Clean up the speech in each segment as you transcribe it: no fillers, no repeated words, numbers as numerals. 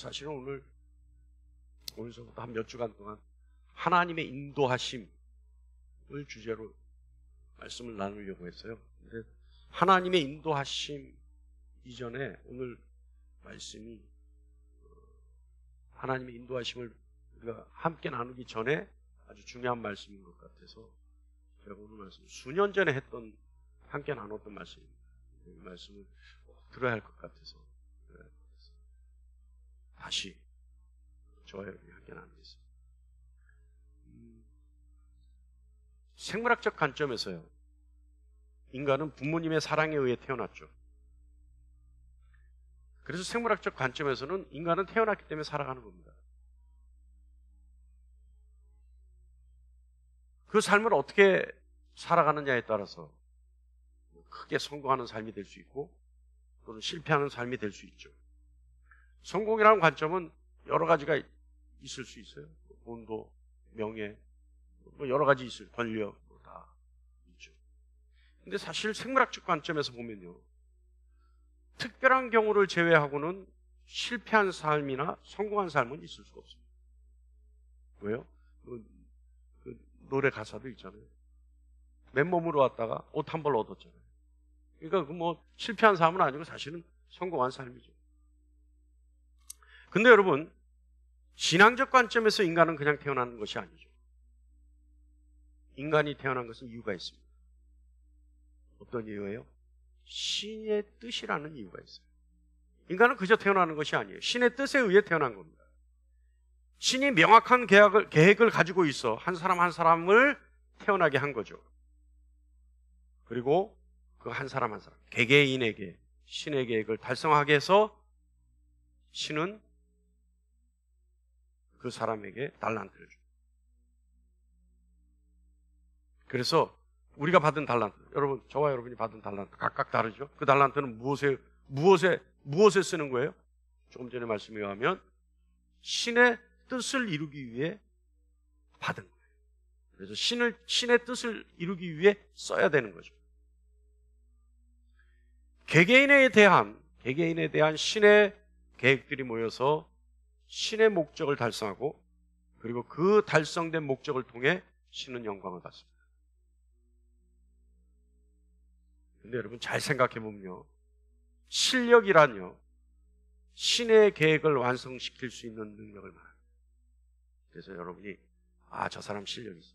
사실은 오늘서부터 한 몇 주간 동안 하나님의 인도하심을 주제로 말씀을 나누려고 했어요. 근데 하나님의 인도하심 이전에 오늘 말씀이 하나님의 인도하심을 우리가 함께 나누기 전에 아주 중요한 말씀인 것 같아서 제가 오늘 말씀 수년 전에 했던 함께 나눴던 말씀입니다. 이 말씀을 꼭 들어야 할 것 같아서 다시 저와 여러분이 함께 나누겠습니다. 생물학적 관점에서요, 인간은 부모님의 사랑에 의해 태어났죠. 그래서 생물학적 관점에서는 인간은 태어났기 때문에 살아가는 겁니다. 그 삶을 어떻게 살아가느냐에 따라서 크게 성공하는 삶이 될 수 있고 또는 실패하는 삶이 될 수 있죠. 성공이라는 관점은 여러 가지가 있을 수 있어요. 돈도, 명예, 뭐 여러 가지 있어요. 권력, 뭐 다 있죠. 근데 사실 생물학적 관점에서 보면요, 특별한 경우를 제외하고는 실패한 삶이나 성공한 삶은 있을 수가 없습니다. 왜요? 그 노래 가사도 있잖아요. 맨몸으로 왔다가 옷 한 벌 얻었잖아요. 그러니까 뭐 실패한 삶은 아니고 사실은 성공한 삶이죠. 근데 여러분, 신앙적 관점에서 인간은 그냥 태어나는 것이 아니죠. 인간이 태어난 것은 이유가 있습니다. 어떤 이유예요? 신의 뜻이라는 이유가 있어요. 인간은 그저 태어나는 것이 아니에요. 신의 뜻에 의해 태어난 겁니다. 신이 명확한 계획을 가지고 있어 한 사람 한 사람을 태어나게 한 거죠. 그리고 그 한 사람 한 사람, 개개인에게 신의 계획을 달성하게 해서 신은 그 사람에게 달란트를 줍니다. 그래서 우리가 받은 달란트, 여러분, 저와 여러분이 받은 달란트 각각 다르죠. 그 달란트는 무엇에 쓰는 거예요? 조금 전에 말씀에 의하면 신의 뜻을 이루기 위해 받은 거예요. 그래서 신의 뜻을 이루기 위해 써야 되는 거죠. 개개인에 대한 신의 계획들이 모여서 신의 목적을 달성하고, 그리고 그 달성된 목적을 통해 신은 영광을 받습니다. 근데 여러분 잘 생각해 보면요, 실력이란요, 신의 계획을 완성시킬 수 있는 능력을 말합니다. 그래서 여러분이 저 사람 실력이 있어,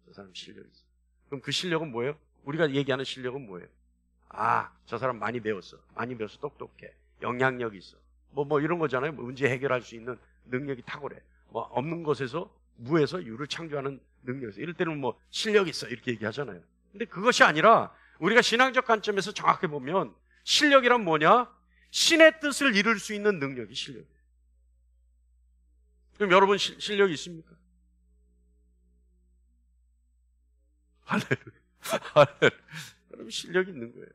저 사람 실력이 있어. 그럼 그 실력은 뭐예요? 우리가 얘기하는 실력은 뭐예요? 저 사람 많이 배웠어, 똑똑해, 영향력이 있어, 뭐 이런 거잖아요. 문제 해결할 수 있는 능력이 탁월해, 뭐 없는 것에서 무에서 유를 창조하는 능력이 있어. 이럴 때는 뭐 실력이 있어 이렇게 얘기하잖아요. 근데 그것이 아니라 우리가 신앙적 관점에서 정확히 보면 실력이란 뭐냐? 신의 뜻을 이룰 수 있는 능력이 실력이에요. 그럼 여러분 실력이 있습니까? 할렐루야. 여러분 실력이 있는 거예요.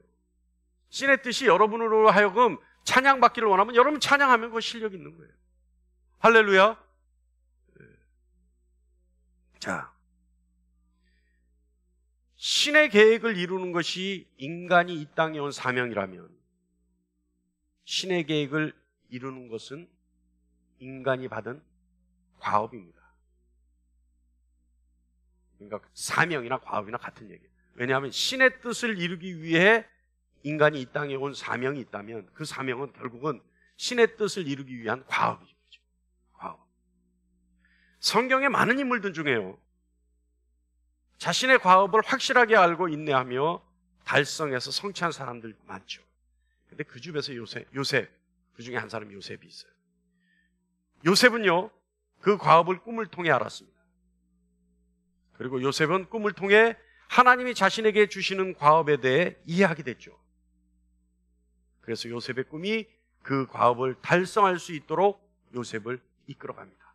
신의 뜻이 여러분으로 하여금 찬양받기를 원하면 여러분 찬양하면 그 실력이 있는 거예요. 할렐루야. 자, 신의 계획을 이루는 것이 인간이 이 땅에 온 사명이라면, 신의 계획을 이루는 것은 인간이 받은 과업입니다. 그러니까 사명이나 과업이나 같은 얘기예요. 왜냐하면 신의 뜻을 이루기 위해 인간이 이 땅에 온 사명이 있다면 그 사명은 결국은 신의 뜻을 이루기 위한 과업이죠. 과업. 성경에 많은 인물들 중에요, 자신의 과업을 확실하게 알고 인내하며 달성해서 성취한 사람들 많죠. 근데 그 중에서 요셉, 그 중에 한 사람이 요셉이 있어요. 요셉은요, 그 과업을 꿈을 통해 알았습니다. 그리고 요셉은 꿈을 통해 하나님이 자신에게 주시는 과업에 대해 이해하게 됐죠. 그래서 요셉의 꿈이 그 과업을 달성할 수 있도록 요셉을 이끌어갑니다.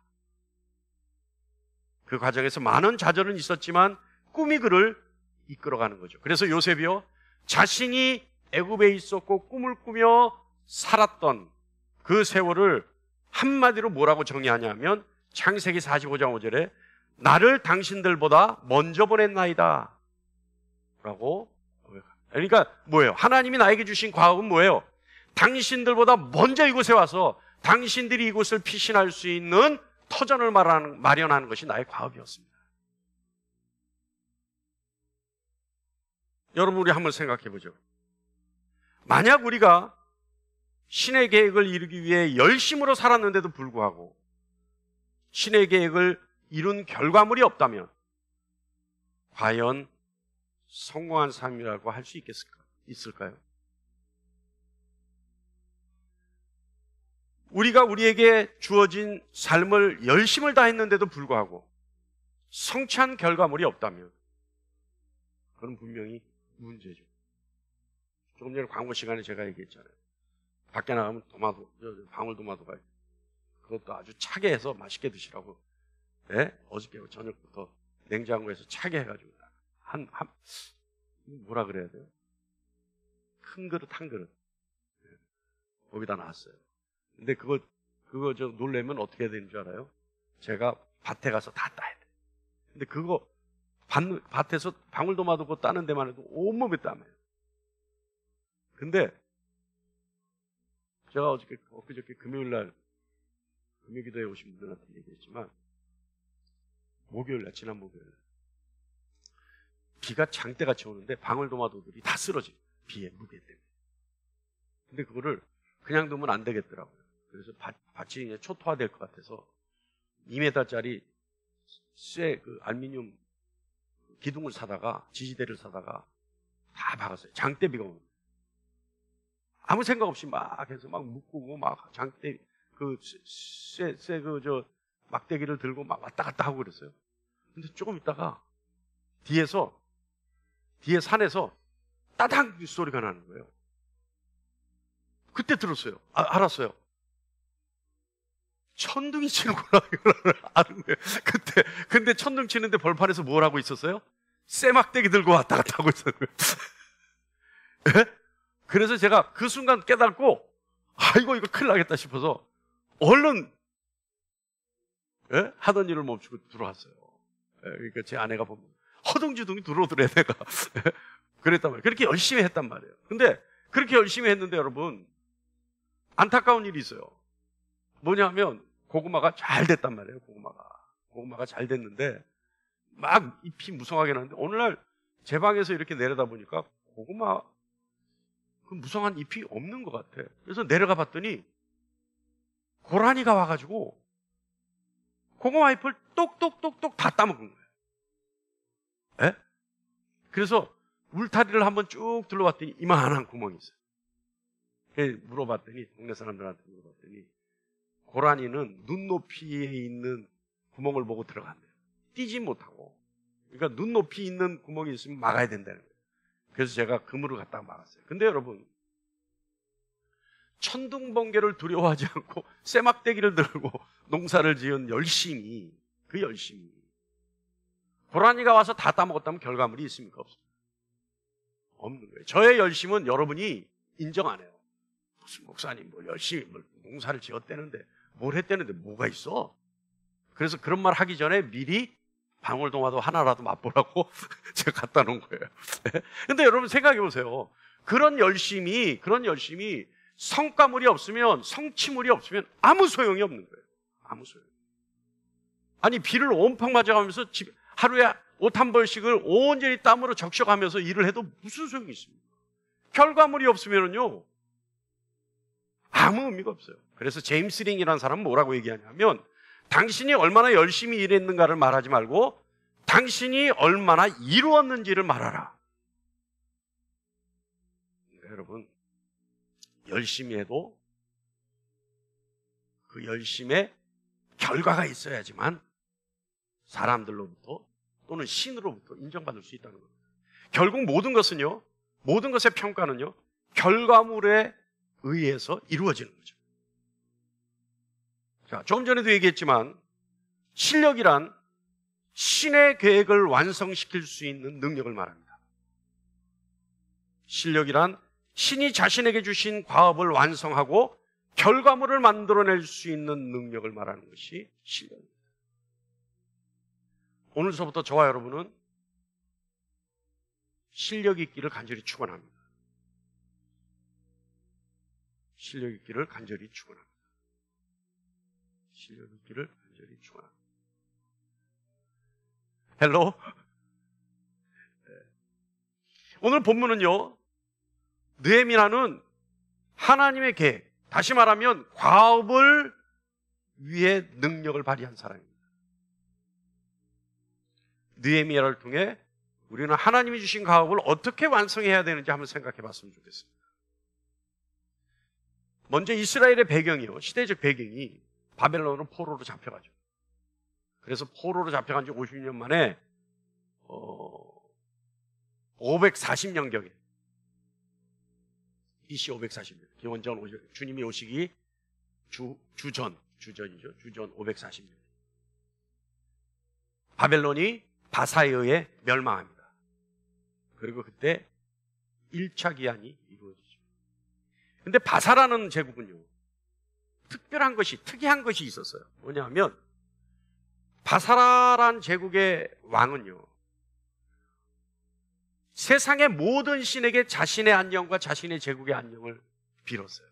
그 과정에서 많은 좌절은 있었지만 꿈이 그를 이끌어가는 거죠. 그래서 요셉이요, 자신이 애굽에 있었고 꿈을 꾸며 살았던 그 세월을 한마디로 뭐라고 정의하냐면 창세기 45장 5절에 나를 당신들보다 먼저 보냈나이다 라고. 그러니까 뭐예요? 하나님이 나에게 주신 과업은 뭐예요? 당신들보다 먼저 이곳에 와서 당신들이 이곳을 피신할 수 있는 터전을 마련하는 것이 나의 과업이었습니다. 여러분, 우리 한번 생각해 보죠. 만약 우리가 신의 계획을 이루기 위해 열심으로 살았는데도 불구하고 신의 계획을 이룬 결과물이 없다면 과연 성공한 삶이라고 할 수 있을까요? 우리가 우리에게 주어진 삶을 열심을 다했는데도 불구하고 성취한 결과물이 없다면 그건 분명히 문제죠. 조금 전에 광고 시간에 제가 얘기했잖아요. 밖에 나가면 방울토마토가 그것도 아주 차게 해서 맛있게 드시라고. 네? 어저께 저녁부터 냉장고에서 차게 해가지고 뭐라 그래야 돼요? 큰 그릇 한 그릇 거기다 놨어요. 근데 그거 저 놀래면 어떻게 해야 되는 줄 알아요? 제가 밭에 가서 다 따야 돼. 근데 그거 밭에서 방울토마토 그거 따는 데만 해도 온몸에 땀이에요. 근데 제가 엊그저께 금요일날 금요기도에 오신 분들한테 얘기했지만 지난 목요일날 비가 장대같이 오는데 방울토마토들이 다 쓰러져요. 비에 무게 때문에. 근데 그거를 그냥 두면 안 되겠더라고요. 그래서 밭이 이제 초토화될 것 같아서 2m짜리 그 알루미늄 기둥을 사다가 지지대를 사다가 다 박았어요. 장대비가 오는. 아무 생각 없이 막 해서 막 묶고 막 장대 저 막대기를 들고 막 왔다 갔다 하고 그랬어요. 근데 조금 있다가 뒤에 산에서 따당 소리가 나는 거예요. 그때 들었어요. 알았어요. 천둥이 치는구나 이걸 아는 거예요. 근데 천둥 치는데 벌판에서 뭘 하고 있었어요? 쇠막대기 들고 왔다 갔다 하고 있었어요. 그래서 제가 그 순간 깨닫고 이거 큰일 나겠다 싶어서 얼른 하던 일을 멈추고 들어왔어요. 그러니까 제 아내가 보면 허둥지둥이 들어오더래 내가. 그랬단 말이에요. 그렇게 열심히 했단 말이에요. 근데 그렇게 열심히 했는데 여러분 안타까운 일이 있어요. 뭐냐면 고구마가 잘 됐단 말이에요. 고구마가 잘 됐는데 막 잎이 무성하게 나는데 오늘날 제 방에서 이렇게 내려다 보니까 고구마 그 무성한 잎이 없는 것 같아. 그래서 내려가 봤더니 고라니가 와가지고 고구마 잎을 똑똑똑똑 다 따먹은 거예요. 에? 그래서 울타리를 한번 쭉 둘러봤더니 이만한 구멍이 있어요. 물어봤더니 동네 사람들한테 물어봤더니 고라니는 눈높이에 있는 구멍을 보고 들어간대요. 뛰지 못하고. 그러니까 눈높이 있는 구멍이 있으면 막아야 된다는 거예요. 그래서 제가 그물을 갖다가 막았어요. 근데 여러분 천둥번개를 두려워하지 않고 쇠막대기를 들고 농사를 지은 열심이 고라니가 와서 다 따먹었다면 결과물이 있습니까? 없는 거예요. 저의 열심은 여러분이 인정 안 해요. 무슨 목사님 열심히 농사를 지었다는데 뭘 했다는데 뭐가 있어? 그래서 그런 말 하기 전에 미리 방울토마토 하나라도 맛보라고 제가 갖다 놓은 거예요. 근데 여러분 생각해 보세요. 그런 열심이 성과물이 없으면, 성취물이 없으면 아무 소용이 없는 거예요. 아무 소용. 아니 비를 온팡 맞아가면서 하루에 옷 한 벌씩을 온전히 땀으로 적셔가면서 일을 해도 무슨 소용이 있습니까? 결과물이 없으면요 아무 의미가 없어요. 그래서 제임스 링이라는 사람은 뭐라고 얘기하냐면 당신이 얼마나 열심히 일했는가를 말하지 말고 당신이 얼마나 이루었는지를 말하라. 그러니까 여러분 열심히 해도 그 열심의 결과가 있어야지만 사람들로부터 또는 신으로부터 인정받을 수 있다는 겁니다. 결국 모든 것의 평가는요 결과물에 의해서 이루어지는 거죠. 자, 조금 전에도 얘기했지만 실력이란 신의 계획을 완성시킬 수 있는 능력을 말합니다. 실력이란 신이 자신에게 주신 과업을 완성하고 결과물을 만들어낼 수 있는 능력을 말하는 것이 실력입니다. 오늘서부터 저와 여러분은 실력이 있기를 간절히 축원합니다. 실력 있기를 간절히 축원합니다. 실려 듣기를 간절히 축원합니다. 헬로. 오늘 본문은요, 느헤미야는 하나님의 계획, 다시 말하면 과업을 위해 능력을 발휘한 사람입니다. 느헤미야를 통해 우리는 하나님이 주신 과업을 어떻게 완성해야 되는지 한번 생각해 봤으면 좋겠습니다. 먼저 이스라엘의 배경이요, 시대적 배경이 바벨론으로 포로로 잡혀가죠. 그래서 포로로 잡혀간 지 50년 만에 540년경에 BC 540년 기원전 50년, 주님이 오시기 주전이죠. 주전 540년 바벨론이 바사에 의해 멸망합니다. 그리고 그때 1차 기한이 이루어지죠. 근데 바사라는 제국은요, 특별한 것이, 특이한 것이 있었어요. 뭐냐면 바사라란 제국의 왕은요, 세상의 모든 신에게 자신의 안녕과 자신의 제국의 안녕을 빌었어요.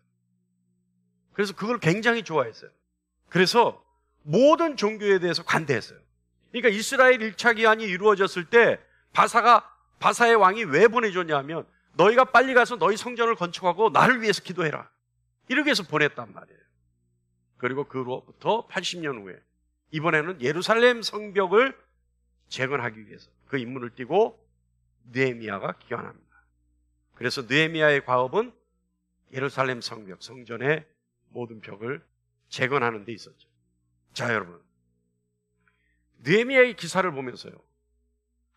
그래서 그걸 굉장히 좋아했어요. 그래서 모든 종교에 대해서 관대했어요. 그러니까 이스라엘 1차 기한이 이루어졌을 때 바사의 왕이 왜 보내줬냐면, 너희가 빨리 가서 너희 성전을 건축하고 나를 위해서 기도해라, 이렇게 해서 보냈단 말이에요. 그리고 그로부터 80년 후에 이번에는 예루살렘 성벽을 재건하기 위해서 그 임무를 띠고 느헤미야가 기원합니다. 그래서 느헤미야의 과업은 예루살렘 성벽, 성전의 모든 벽을 재건하는 데 있었죠. 자, 여러분, 느헤미야의 기사를 보면서요,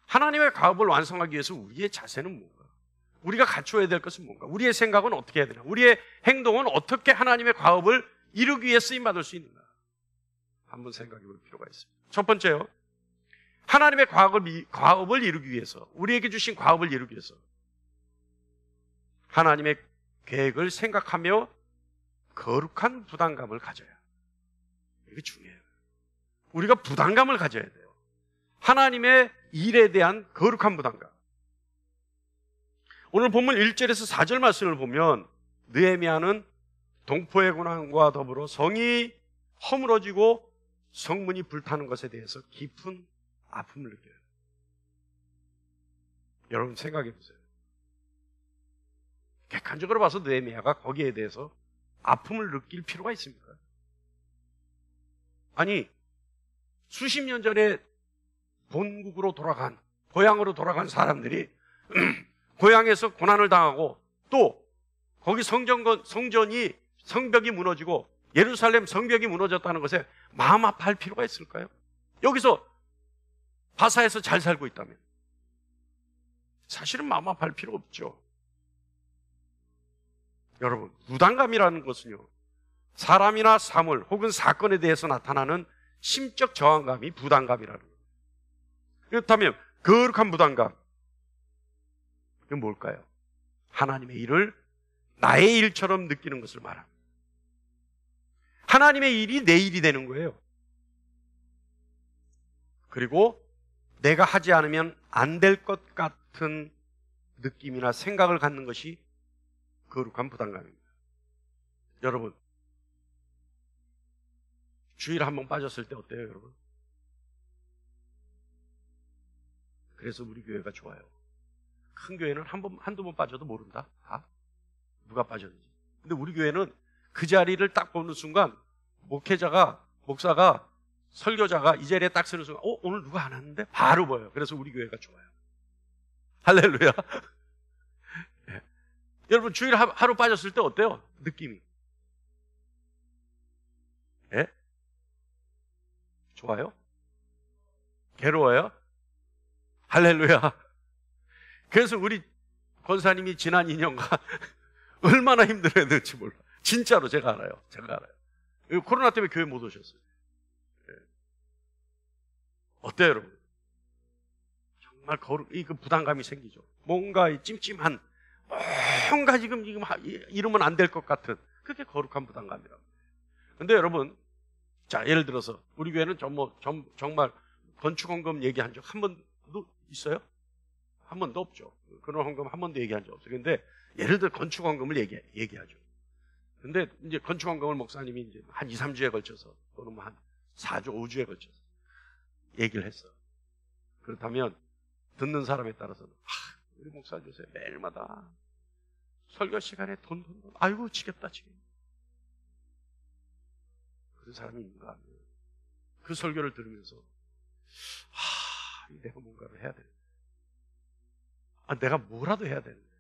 하나님의 과업을 완성하기 위해서 우리의 자세는 뭔가, 우리가 갖춰야 될 것은 뭔가, 우리의 생각은 어떻게 해야 되나, 우리의 행동은 어떻게 하나님의 과업을 이루기 위해 쓰임받을 수 있는가, 한번 생각해 볼 필요가 있습니다. 첫 번째요, 하나님의 과업을 이루기 위해서, 우리에게 주신 과업을 이루기 위해서 하나님의 계획을 생각하며 거룩한 부담감을 가져야, 이게 중요해요. 우리가 부담감을 가져야 돼요. 하나님의 일에 대한 거룩한 부담감. 오늘 본문 1절에서 4절 말씀을 보면 느헤미야는 동포의 고난과 더불어 성이 허물어지고 성문이 불타는 것에 대해서 깊은 아픔을 느껴요. 여러분 생각해 보세요. 객관적으로 봐서 느헤미야가 거기에 대해서 아픔을 느낄 필요가 있습니까? 아니, 수십 년 전에 본국으로 돌아간, 고향으로 돌아간 사람들이 고향에서 고난을 당하고, 또 거기 성벽이 무너지고 예루살렘 성벽이 무너졌다는 것에 마음 아파할 필요가 있을까요? 여기서 바사에서 잘 살고 있다면 사실은 마음 아파할 필요 없죠. 여러분, 부담감이라는 것은요, 사람이나 사물 혹은 사건에 대해서 나타나는 심적 저항감이 부담감이라는 거예요. 그렇다면 거룩한 부담감, 이건 뭘까요? 하나님의 일을 나의 일처럼 느끼는 것을 말합니다. 하나님의 일이 내 일이 되는 거예요. 그리고 내가 하지 않으면 안 될 것 같은 느낌이나 생각을 갖는 것이 거룩한 부담감입니다. 여러분, 주일 한번 빠졌을 때 어때요, 여러분? 그래서 우리 교회가 좋아요. 큰 교회는 한두 번 빠져도 모른다. 누가 빠졌는지. 근데 우리 교회는 그 자리를 딱 보는 순간 목사가, 설교자가 이 자리에 딱 서는 순간 오늘 누가 안 왔는데? 바로 보여요. 그래서 우리 교회가 좋아요. 할렐루야. 네. 여러분, 주일 하루 빠졌을 때 어때요? 느낌이. 네? 좋아요? 괴로워요? 할렐루야. 그래서 우리 권사님이 지난 2년간 얼마나 힘들었는지 몰라. 진짜로 제가 알아요. 코로나 때문에 교회 못 오셨어요. 네. 어때요, 여러분? 정말 그 부담감이 생기죠. 뭔가 이 찜찜한, 뭔가 지금 이러면 안 될 것 같은, 그게 거룩한 부담감이라고. 근데 여러분, 자, 예를 들어서 우리 교회는 정말 건축헌금 얘기한 적 한 번도 있어요? 한 번도 없죠. 그런 헌금 한 번도 얘기한 적 없어요. 근데 예를 들어 건축헌금을 얘기하죠. 근데 이제 건축환경을 목사님이 이제 한 2, 3주에 걸쳐서 또는 한 4주, 5주에 걸쳐서 얘기를 했어. 그렇다면 듣는 사람에 따라서는 우리 목사 요새 매일마다 설교 시간에 돈. 아이고 지겹다 지금. 그런 사람이 있는가 하면 그 설교를 들으면서 내가 뭔가를 해야 되는데, 내가 뭐라도 해야 되는데,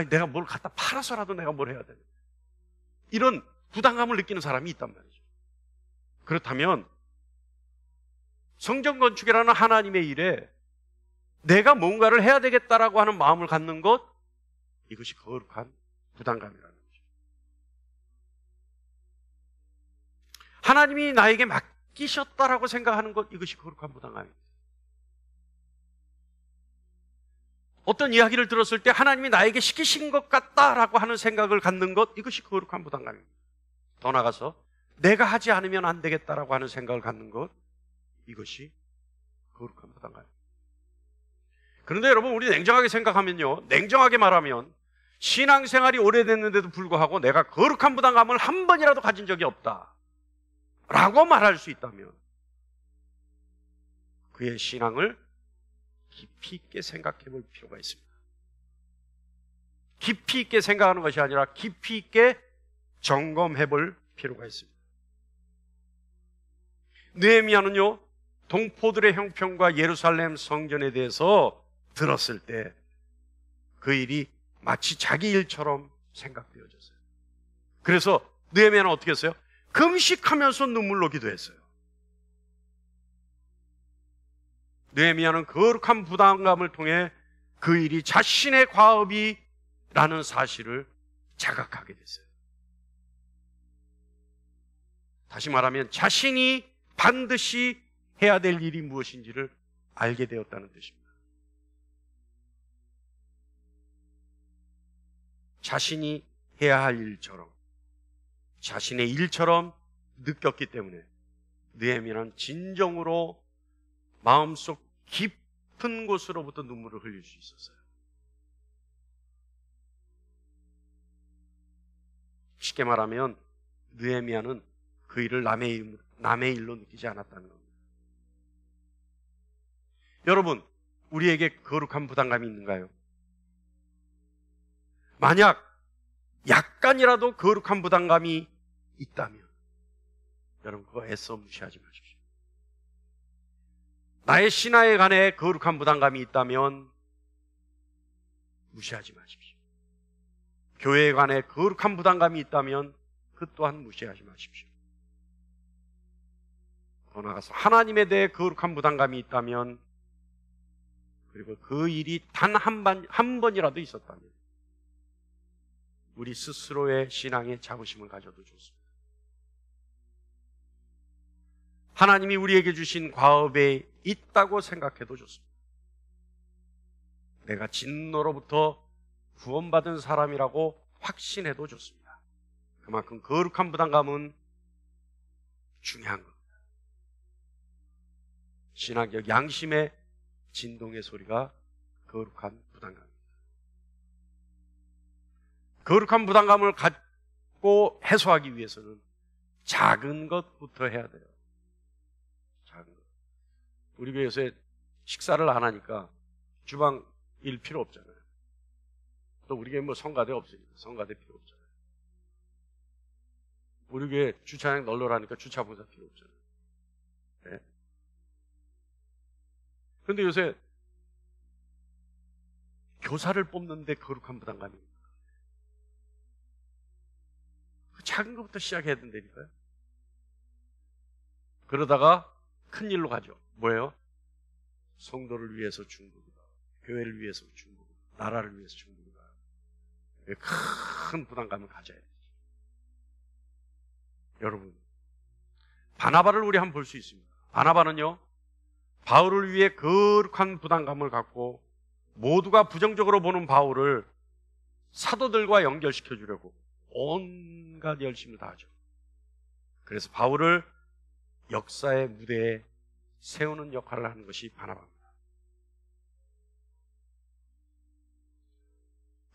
내가 뭘 갖다 팔아서라도 내가 뭘 해야 되는데, 이런 부담감을 느끼는 사람이 있단 말이죠. 그렇다면 성전 건축이라는 하나님의 일에 내가 뭔가를 해야 되겠다라고 하는 마음을 갖는 것, 이것이 거룩한 부담감이라는 거죠. 하나님이 나에게 맡기셨다라고 생각하는 것, 이것이 거룩한 부담감입니다. 어떤 이야기를 들었을 때 하나님이 나에게 시키신 것 같다라고 하는 생각을 갖는 것, 이것이 거룩한 부담감입니다. 더 나아가서 내가 하지 않으면 안 되겠다라고 하는 생각을 갖는 것, 이것이 거룩한 부담감입니다. 그런데 여러분, 우리 냉정하게 생각하면요, 냉정하게 말하면 신앙생활이 오래됐는데도 불구하고 내가 거룩한 부담감을 한 번이라도 가진 적이 없다 라고 말할 수 있다면 그의 신앙을 깊이 있게 생각해 볼 필요가 있습니다. 깊이 있게 생각하는 것이 아니라 깊이 있게 점검해 볼 필요가 있습니다. 느헤미야는요, 동포들의 형편과 예루살렘 성전에 대해서 들었을 때 그 일이 마치 자기 일처럼 생각되어졌어요. 그래서 느헤미야는 어떻게 했어요? 금식하면서 눈물로 기도했어요. 느헤미야는 거룩한 부담감을 통해 그 일이 자신의 과업이라는 사실을 자각하게 됐어요. 다시 말하면 자신이 반드시 해야 될 일이 무엇인지를 알게 되었다는 뜻입니다. 자신이 해야 할 일처럼, 자신의 일처럼 느꼈기 때문에 느헤미야는 진정으로 마음속 깊은 곳으로부터 눈물을 흘릴 수 있었어요. 쉽게 말하면 느헤미야는 그 일을 남의 일로 느끼지 않았다는 겁니다. 여러분, 우리에게 거룩한 부담감이 있는가요? 만약 약간이라도 거룩한 부담감이 있다면 여러분, 그거 애써 무시하지 마십시오. 나의 신화에 관해 거룩한 부담감이 있다면 무시하지 마십시오. 교회에 관해 거룩한 부담감이 있다면 그 또한 무시하지 마십시오. 더 나아가서 하나님에 대해 거룩한 부담감이 있다면, 그리고 그 일이 단 한 번이라도 있었다면 우리 스스로의 신앙의 자부심을 가져도 좋습니다. 하나님이 우리에게 주신 과업에 있다고 생각해도 좋습니다. 내가 진노로부터 구원받은 사람이라고 확신해도 좋습니다. 그만큼 거룩한 부담감은 중요한 겁니다. 신학적 양심의 진동의 소리가 거룩한 부담감입니다. 거룩한 부담감을 갖고 해소하기 위해서는 작은 것부터 해야 돼요. 작은 것. 우리 교회에서 식사를 안 하니까 주방 일 필요 없잖아요. 또 우리 교회 성가대 없으니까 성가대 필요 없잖아요. 우리 교회 주차장 널널하니까 주차봉사 필요 없잖아요. 네? 그런데 요새 교사를 뽑는데 거룩한 부담감이 있는 거예요. 그 작은 것부터 시작해야 된다니까요. 그러다가 큰 일로 가죠. 뭐예요? 성도를 위해서 중보기도, 교회를 위해서 중보기도, 나라를 위해서 중보기도. 큰 부담감을 가져야 돼요. 여러분, 바나바를 우리 한번 볼 수 있습니다. 바나바는요, 바울을 위해 거룩한 부담감을 갖고 모두가 부정적으로 보는 바울을 사도들과 연결시켜 주려고 온갖 열심을 다하죠. 그래서 바울을 역사의 무대에 세우는 역할을 하는 것이 바나바입니다.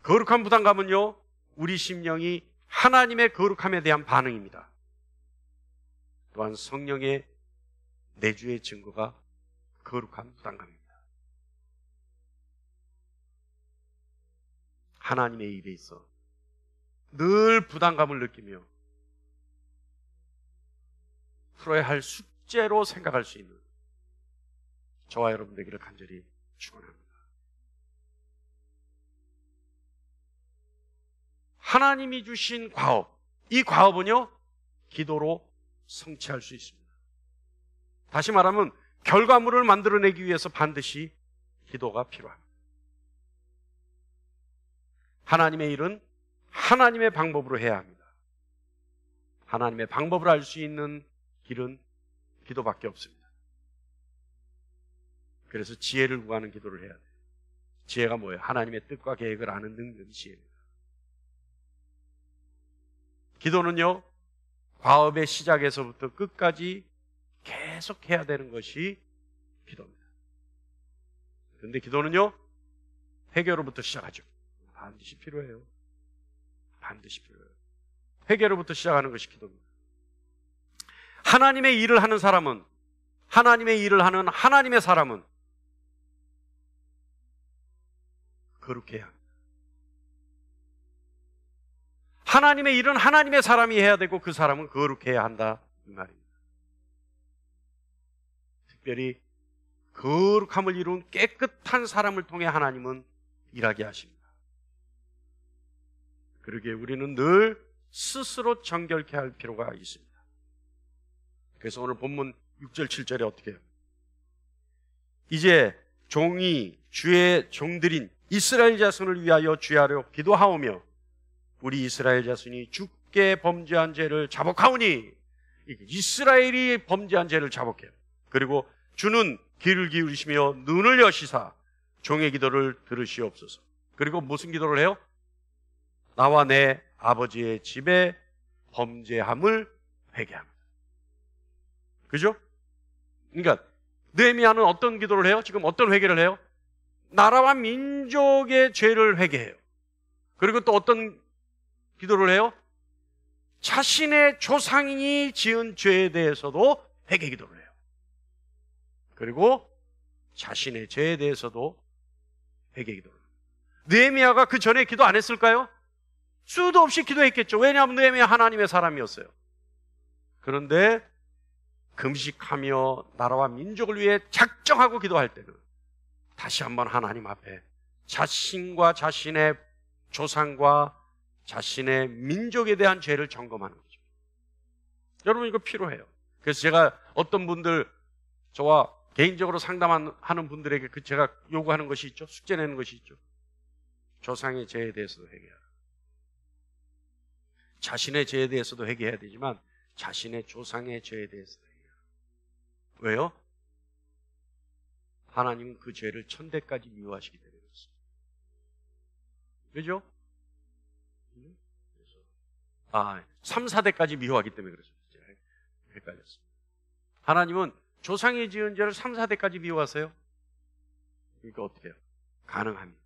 거룩한 부담감은요, 우리 심령이 하나님의 거룩함에 대한 반응입니다. 또한 성령의 내주의 증거가 거룩한 부담감입니다. 하나님의 일에 있어 늘 부담감을 느끼며 풀어야 할 숙제로 생각할 수 있는 저와 여러분 되기를 간절히 축원합니다. 하나님이 주신 과업, 이 과업은요, 기도로 성취할 수 있습니다. 다시 말하면 결과물을 만들어내기 위해서 반드시 기도가 필요합니다. 하나님의 일은 하나님의 방법으로 해야 합니다. 하나님의 방법을 알 수 있는 길은 기도밖에 없습니다. 그래서 지혜를 구하는 기도를 해야 돼요. 지혜가 뭐예요? 하나님의 뜻과 계획을 아는 능력이 지혜입니다. 기도는요, 과업의 시작에서부터 끝까지 계속 해야 되는 것이 기도입니다. 그런데 기도는요, 회개로부터 시작하죠. 반드시 필요해요. 반드시 필요해요. 회개로부터 시작하는 것이 기도입니다. 하나님의 일을 하는 사람은, 하나님의 일을 하는 하나님의 사람은 거룩해야 합니다. 하나님의 일은 하나님의 사람이 해야 되고 그 사람은 거룩해야 한다, 이 말입니다. 특별히 거룩함을 이룬 깨끗한 사람을 통해 하나님은 일하게 하십니다. 그러기에 우리는 늘 스스로 정결케 할 필요가 있습니다. 그래서 오늘 본문 6절 7절에 어떻게 해요? 이제 종이 주의 종들인 이스라엘 자손을 위하여 주야로 기도하오며 우리 이스라엘 자손이 주께 범죄한 죄를 자복하오니, 이스라엘이 범죄한 죄를 자복해요. 그리고 주는 귀를 기울이시며 눈을 여시사 종의 기도를 들으시옵소서. 그리고 무슨 기도를 해요? 나와 내 아버지의 집에 범죄함을 회개합니다. 그죠? 그러니까 느헤미야는 어떤 기도를 해요? 지금 어떤 회개를 해요? 나라와 민족의 죄를 회개해요. 그리고 또 어떤 기도를 해요? 자신의 조상이 지은 죄에 대해서도 회개 기도를 해요. 그리고 자신의 죄에 대해서도 회개 기도를 해요. 느헤미야가 그 전에 기도 안 했을까요? 수도 없이 기도했겠죠. 왜냐하면 느헤미야 하나님의 사람이었어요. 그런데 금식하며 나라와 민족을 위해 작정하고 기도할 때는 다시 한번 하나님 앞에 자신과 자신의 조상과 자신의 민족에 대한 죄를 점검하는 거죠. 여러분, 이거 필요해요. 그래서 제가 어떤 분들, 저와 개인적으로 상담하는 분들에게 제가 요구하는 것이 있죠. 숙제 내는 것이 있죠. 조상의 죄에 대해서도 회개하라. 자신의 죄에 대해서도 회개해야 되지만 자신의 조상의 죄에 대해서도 회개하라. 왜요? 하나님은 그 죄를 천대까지 미워하시기 때문에 그렇습니다. 그죠? 3, 4대까지 미워하기 때문에 그렇습니다. 헷갈렸습니다. 하나님은 조상이 지은 죄를 3, 4대까지 미워하세요. 그러니까 어떻게 해요? 가능합니다.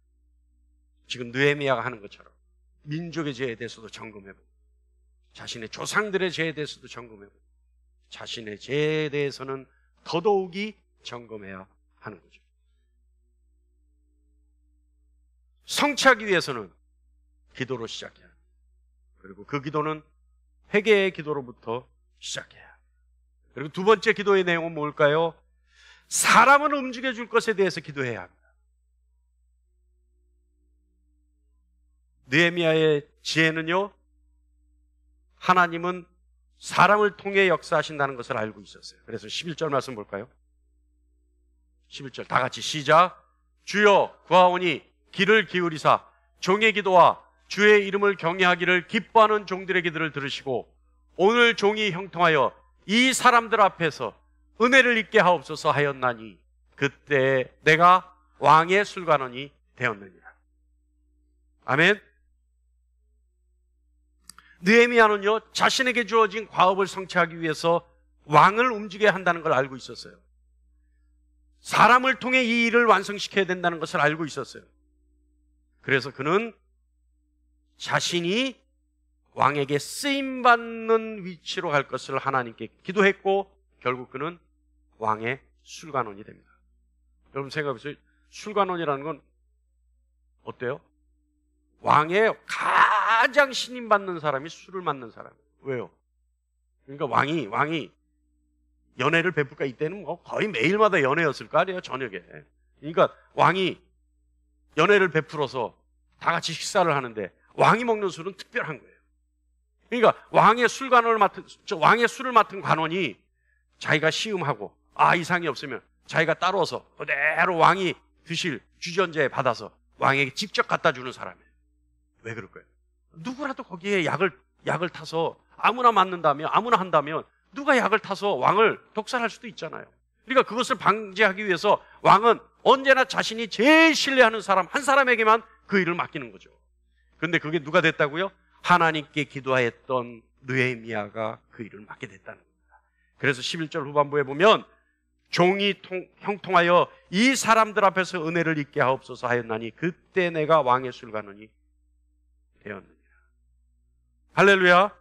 지금 느헤미야가 하는 것처럼 민족의 죄에 대해서도 점검해보고 자신의 조상들의 죄에 대해서도 점검해보고 자신의 죄에 대해서는 더더욱이 점검해야 하는 거죠. 성취하기 위해서는 기도로 시작해야 합니다. 그리고 그 기도는 회개의 기도로부터 시작해야 합니다. 그리고 두 번째 기도의 내용은 뭘까요? 사람을 움직여줄 것에 대해서 기도해야 합니다. 느헤미야의 지혜는요, 하나님은 사람을 통해 역사하신다는 것을 알고 있었어요. 그래서 11절 말씀 볼까요? 11절 다 같이 시작. 주여 구하오니 귀를 기울이사 종의 기도와 주의 이름을 경외하기를 기뻐하는 종들의 기도를 들으시고 오늘 종이 형통하여 이 사람들 앞에서 은혜를 입게 하옵소서 하였나니 그때 내가 왕의 술관원이 되었느니라. 아멘. 느헤미야는요, 자신에게 주어진 과업을 성취하기 위해서 왕을 움직여야 한다는 걸 알고 있었어요. 사람을 통해 이 일을 완성시켜야 된다는 것을 알고 있었어요. 그래서 그는 자신이 왕에게 쓰임받는 위치로 갈 것을 하나님께 기도했고 결국 그는 왕의 술관원이 됩니다. 여러분 생각해보세요. 술관원이라는 건 어때요? 왕의 가장 신임받는 사람이 술을 맡는 사람이에요. 왜요? 그러니까 왕이 연회를 베풀까? 이때는 뭐 거의 매일마다 연회였을 거 아니에요, 저녁에. 그러니까 왕이 연회를 베풀어서 다 같이 식사를 하는데 왕이 먹는 술은 특별한 거예요. 그러니까 왕의 술을 맡은 관원이 자기가 시음하고 이상이 없으면 자기가 따라서 그대로 왕이 드실 주전자에 받아서 왕에게 직접 갖다 주는 사람이에요. 왜 그럴까요? 누구라도 거기에 약을 타서 아무나 맞는다면, 아무나 한다면 누가 약을 타서 왕을 독살할 수도 있잖아요. 그러니까 그것을 방지하기 위해서 왕은 언제나 자신이 제일 신뢰하는 사람 한 사람에게만 그 일을 맡기는 거죠. 그런데 그게 누가 됐다고요? 하나님께 기도하였던 느헤미야가 그 일을 맡게 됐다는 겁니다. 그래서 11절 후반부에 보면 종이 형통하여 이 사람들 앞에서 은혜를 잊게 하옵소서 하였나니 그때 내가 왕의 술관원이 되었느니라. 할렐루야.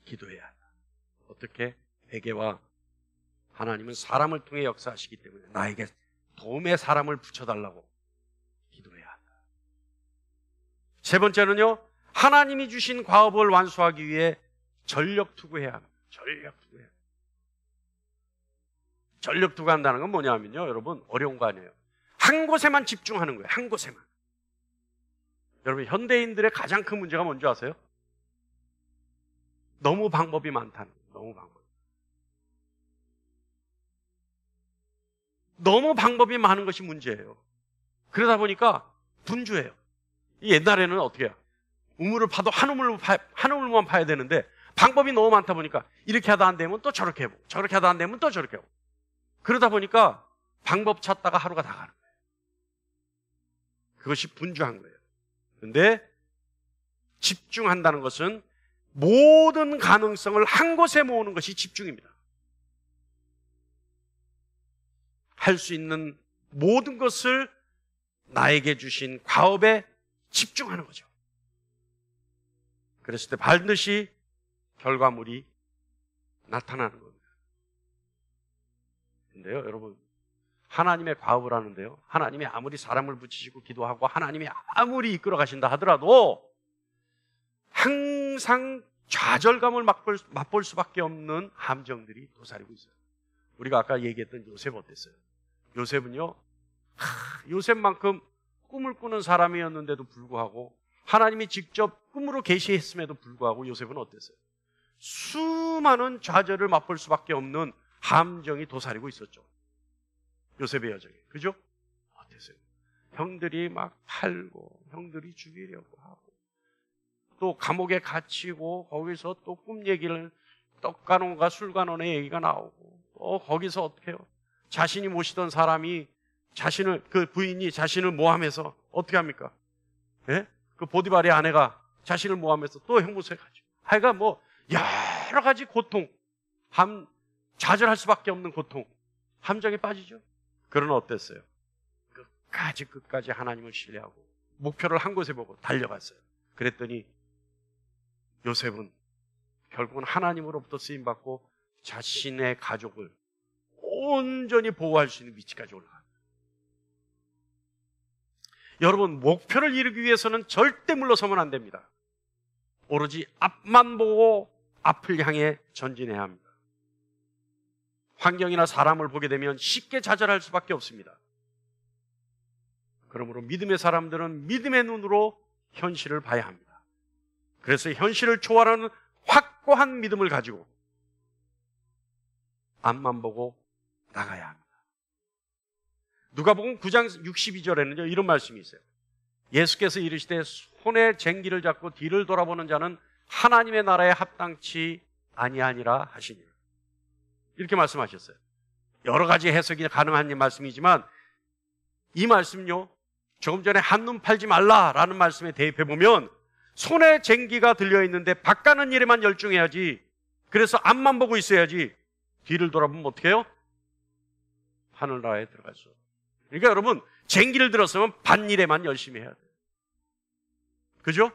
기도해야 한다. 어떻게? 회개와 하나님은 사람을 통해 역사하시기 때문에 나에게 도움의 사람을 붙여달라고 기도해야 한다. 세 번째는요, 하나님이 주신 과업을 완수하기 위해 전력 투구해야 합니다. 전력 투구한다는 건 뭐냐면요, 여러분 어려운 거 아니에요. 한 곳에만 집중하는 거예요. 한 곳에만. 여러분 현대인들의 가장 큰 문제가 뭔지 아세요? 너무 방법이 많다는 거예요. 너무 방법이 많은 것이 문제예요. 그러다 보니까 분주해요. 옛날에는 어떻게 해요? 우물을 파도 한 우물만 파야 되는데 방법이 너무 많다 보니까 이렇게 하다 안 되면 또 저렇게 해보고 저렇게 하다 안 되면 또 저렇게 하고 그러다 보니까 방법 찾다가 하루가 다 가는 거예요. 그것이 분주한 거예요. 그런데 집중한다는 것은 모든 가능성을 한 곳에 모으는 것이 집중입니다. 할 수 있는 모든 것을 나에게 주신 과업에 집중하는 거죠. 그랬을 때 반드시 결과물이 나타나는 겁니다. 근데요, 여러분, 하나님의 과업을 하는데요, 하나님이 아무리 사람을 붙이시고 기도하고 하나님이 아무리 이끌어 가신다 하더라도 항상 좌절감을 맛볼 수밖에 없는 함정들이 도사리고 있어요. 우리가 아까 얘기했던 요셉 어땠어요? 요셉은요, 요셉만큼 꿈을 꾸는 사람이었는데도 불구하고 하나님이 직접 꿈으로 계시했음에도 불구하고 요셉은 어땠어요? 수많은 좌절을 맛볼 수밖에 없는 함정이 도사리고 있었죠. 요셉의 여정에. 그죠? 어땠어요? 형들이 막 팔고 형들이 죽이려고 하고 또 감옥에 갇히고 거기서 또 꿈 얘기를 떡간원과 술간원의 얘기가 나오고 또 거기서 어떻게 해요? 자신이 모시던 사람이 그 부인이 자신을 모함해서 어떻게 합니까? 예? 그 보디발의 아내가 자신을 모함해서 또 형무소에 가죠. 하여간 뭐 여러 가지 고통, 좌절할 수밖에 없는 고통, 함정에 빠지죠. 그러나 어땠어요? 끝까지 하나님을 신뢰하고 목표를 한 곳에 보고 달려갔어요. 그랬더니 요셉은 결국은 하나님으로부터 쓰임받고 자신의 가족을 온전히 보호할 수 있는 위치까지 올라갑니다. 여러분, 목표를 이루기 위해서는 절대 물러서면 안 됩니다. 오로지 앞만 보고 앞을 향해 전진해야 합니다. 환경이나 사람을 보게 되면 쉽게 좌절할 수밖에 없습니다. 그러므로 믿음의 사람들은 믿음의 눈으로 현실을 봐야 합니다. 그래서 현실을 초월하는 확고한 믿음을 가지고 앞만 보고 나가야 합니다. 누가복음 9장 62절에는요 이런 말씀이 있어요. 예수께서 이르시되 손에 쟁기를 잡고 뒤를 돌아보는 자는 하나님의 나라에 합당치 아니하니라 하시니, 이렇게 말씀하셨어요. 여러 가지 해석이 가능한 말씀이지만 이 말씀요, 조금 전에 한눈 팔지 말라라는 말씀에 대입해 보면 손에 쟁기가 들려있는데 바가는 일에만 열중해야지, 그래서 앞만 보고 있어야지 뒤를 돌아보면 어떻게 해요? 하늘나라에 들어갈 수 없어요. 그러니까 여러분, 쟁기를 들었으면 밭일에만 열심히 해야 돼요. 그죠?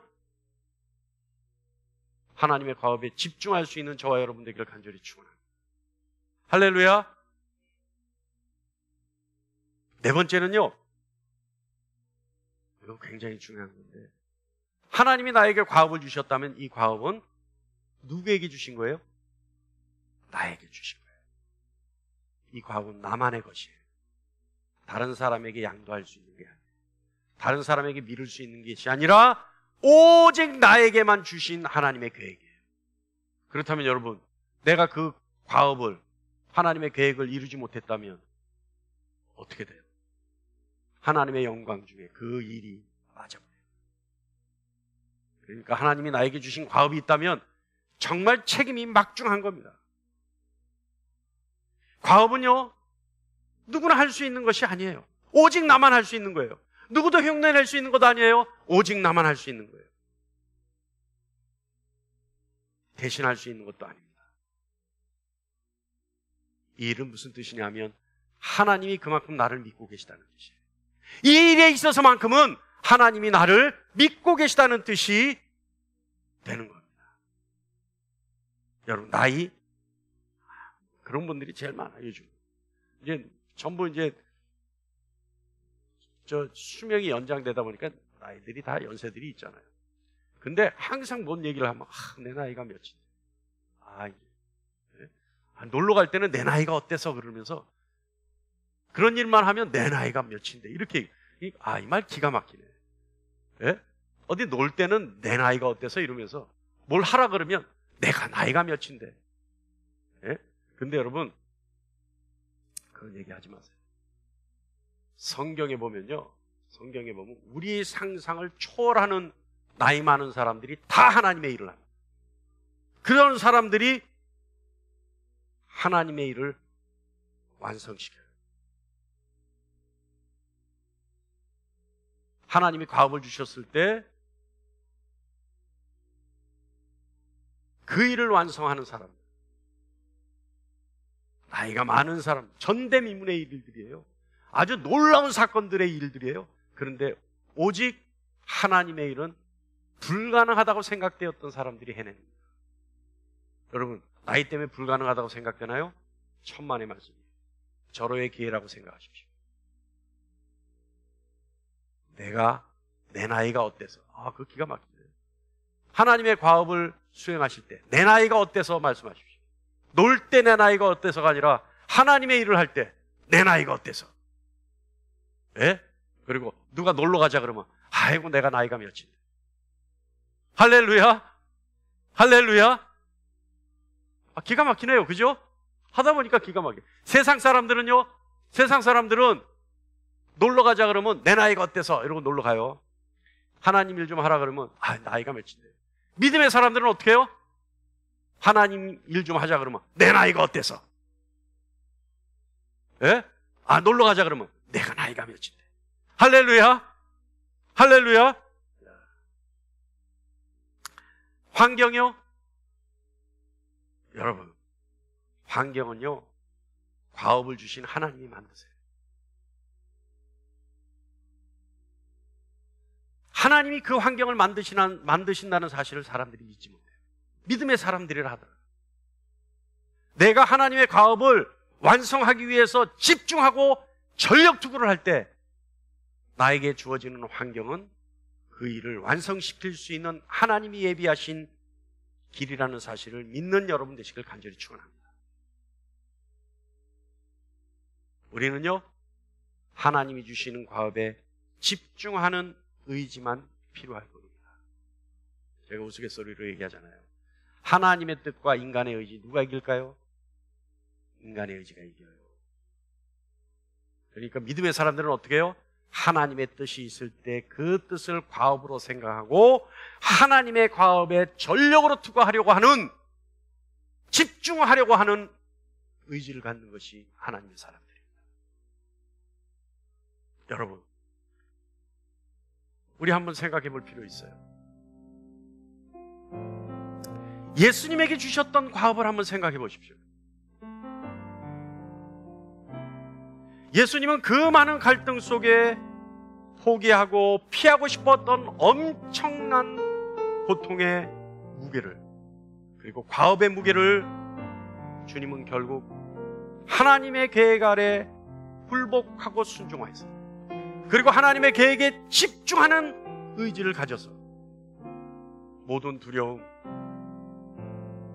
하나님의 과업에 집중할 수 있는 저와 여러분 되기를 간절히 축원합니다. 할렐루야. 네 번째는요, 이거 굉장히 중요한 건데, 하나님이 나에게 과업을 주셨다면 이 과업은 누구에게 주신 거예요? 나에게 주신 거예요. 이 과업은 나만의 것이에요. 다른 사람에게 양도할 수 있는 게 아니에요. 다른 사람에게 미룰 수 있는 것이 아니라 오직 나에게만 주신 하나님의 계획이에요. 그렇다면 여러분, 내가 그 과업을, 하나님의 계획을 이루지 못했다면 어떻게 돼요? 하나님의 영광 중에 그 일이 빠져버려요. 그러니까 하나님이 나에게 주신 과업이 있다면 정말 책임이 막중한 겁니다. 과업은요, 누구나 할 수 있는 것이 아니에요. 오직 나만 할 수 있는 거예요. 누구도 흉내낼 수 있는 것도 아니에요. 오직 나만 할 수 있는 거예요. 대신할 수 있는 것도 아닙니다. 이 일은 무슨 뜻이냐면 하나님이 그만큼 나를 믿고 계시다는 뜻이에요. 이 일에 있어서만큼은 하나님이 나를 믿고 계시다는 뜻이 되는 겁니다. 여러분, 나이, 그런 분들이 제일 많아요, 요즘. 이제 전부 수명이 연장되다 보니까 나이들이 다 연세들이 있잖아요. 근데 항상 뭔 얘기를 하면, 내 나이가 몇인데. 놀러 갈 때는 내 나이가 어때서 그러면서 그런 일만 하면 내 나이가 몇인데. 이렇게, 이 말 기가 막히네. 예? 어디 놀 때는 내 나이가 어때서 이러면서 뭘 하라 그러면 내가 나이가 몇인데. 예? 근데 여러분, 그런 얘기 하지 마세요. 성경에 보면요, 성경에 보면 우리의 상상을 초월하는 나이 많은 사람들이 다 하나님의 일을 합니다. 그런 사람들이 하나님의 일을 완성시켜요. 하나님이 과업을 주셨을 때 그 일을 완성하는 사람, 나이가 많은 사람, 전대미문의 일들이에요. 아주 놀라운 사건들의 일들이에요. 그런데 오직 하나님의 일은 불가능하다고 생각되었던 사람들이 해냅니다. 여러분, 나이 때문에 불가능하다고 생각되나요? 천만의 말씀이에요. 절호의 기회라고 생각하십시오. 내 나이가 어때서? 그거 기가 막히네요. 하나님의 과업을 수행하실 때 내 나이가 어때서 말씀하십시오. 놀 때 내 나이가 어때서가 아니라 하나님의 일을 할 때 내 나이가 어때서. 예? 그리고 누가 놀러 가자 그러면 아이고 내가 나이가 몇인데. 할렐루야. 할렐루야. 기가 막히네요. 그죠? 하다 보니까 기가 막혀. 세상 사람들은 놀러 가자 그러면 내 나이가 어때서 이러고 놀러 가요. 하나님 일 좀 하라 그러면 나이가 몇인데. 믿음의 사람들은 어떻게 해요? 하나님 일 좀 하자 그러면 내 나이가 어때서. 예? 놀러 가자 그러면 내가 나이가 몇인데. 할렐루야. 할렐루야. 환경이요? 여러분, 환경은요, 과업을 주신 하나님이 만드세요. 하나님이 그 환경을 만드신다는 사실을 사람들이 믿지 못해요. 믿음의 사람들이라 하더라고요. 내가 하나님의 과업을 완성하기 위해서 집중하고 전력 투구를 할 때 나에게 주어지는 환경은 그 일을 완성시킬 수 있는 하나님이 예비하신 길이라는 사실을 믿는 여러분 되시길 간절히 축원합니다. 우리는요, 하나님이 주시는 과업에 집중하는 의지만 필요할 겁니다. 제가 우스갯소리로 얘기하잖아요. 하나님의 뜻과 인간의 의지 누가 이길까요? 인간의 의지가 이겨요. 그러니까 믿음의 사람들은 어떻게 해요? 하나님의 뜻이 있을 때 그 뜻을 과업으로 생각하고 하나님의 과업에 전력으로 투구하려고 하는, 집중하려고 하는 의지를 갖는 것이 하나님의 사람들입니다. 여러분, 우리 한번 생각해 볼 필요 있어요. 예수님에게 주셨던 과업을 한번 생각해 보십시오. 예수님은 그 많은 갈등 속에 포기하고 피하고 싶었던 엄청난 고통의 무게를, 그리고 과업의 무게를 주님은 결국 하나님의 계획 아래 굴복하고 순종하였습니다. 그리고 하나님의 계획에 집중하는 의지를 가져서 모든 두려움,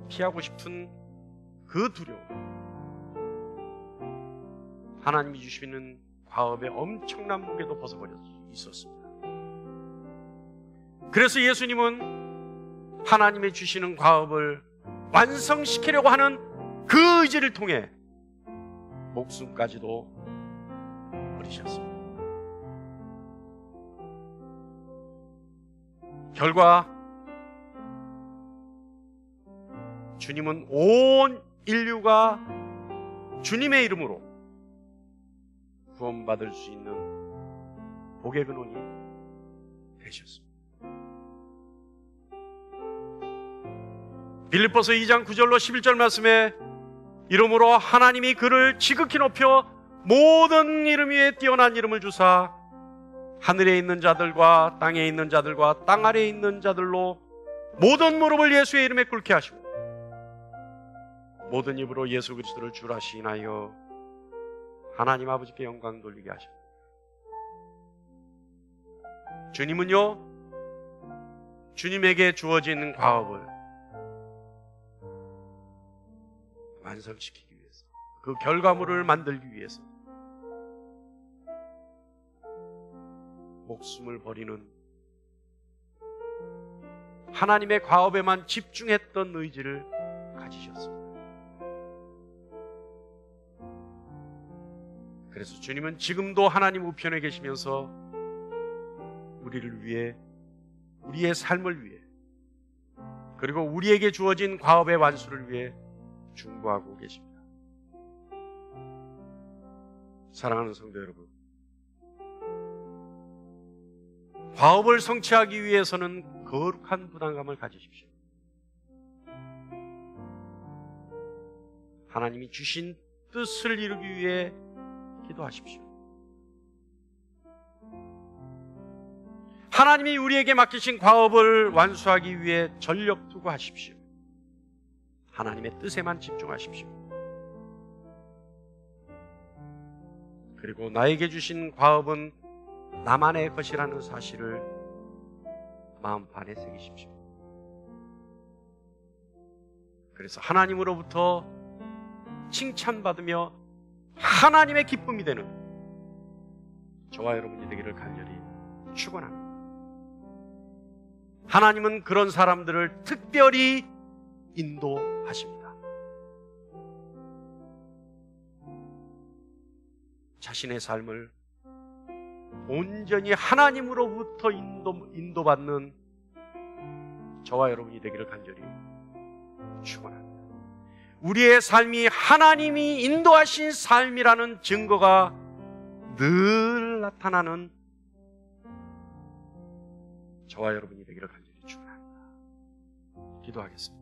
피하고 싶은 그 두려움, 하나님이 주시는 과업의 엄청난 무게도 벗어버려 있었습니다. 그래서 예수님은 하나님이 주시는 과업을 완성시키려고 하는 그 의지를 통해 목숨까지도 버리셨습니다. 결과 주님은 온 인류가 주님의 이름으로 구원받을 수 있는 복의 근원이 되셨습니다. 빌립보서 2장 9절로 11절 말씀에 이름으로 하나님이 그를 지극히 높여 모든 이름 위에 뛰어난 이름을 주사 하늘에 있는 자들과 땅에 있는 자들과 땅 아래에 있는 자들로 모든 무릎을 예수의 이름에 꿇게 하시고 모든 입으로 예수 그리스도를 주라 시인하여 하나님 아버지께 영광 돌리게 하십니다. 주님은요, 주님에게 주어진 과업을 완성시키기 위해서, 그 결과물을 만들기 위해서 목숨을 버리는, 하나님의 과업에만 집중했던 의지를 가지셨습니다. 그래서 주님은 지금도 하나님 우편에 계시면서 우리를 위해, 우리의 삶을 위해, 그리고 우리에게 주어진 과업의 완수를 위해 중보하고 계십니다. 사랑하는 성도 여러분, 과업을 성취하기 위해서는 거룩한 부담감을 가지십시오. 하나님이 주신 뜻을 이루기 위해 기도하십시오. 하나님이 우리에게 맡기신 과업을 완수하기 위해 전력 투구하십시오. 하나님의 뜻에만 집중하십시오. 그리고 나에게 주신 과업은 나만의 것이라는 사실을 마음판에 새기십시오. 그래서 하나님으로부터 칭찬받으며 하나님의 기쁨이 되는 저와 여러분이 되기를 간절히 축원합니다. 하나님은 그런 사람들을 특별히 인도하십니다. 자신의 삶을 온전히 하나님으로부터 인도받는 저와 여러분이 되기를 간절히 축원합니다. 우리의 삶이 하나님이 인도하신 삶이라는 증거가 늘 나타나는 저와 여러분이 되기를 간절히 축원합니다. 기도하겠습니다.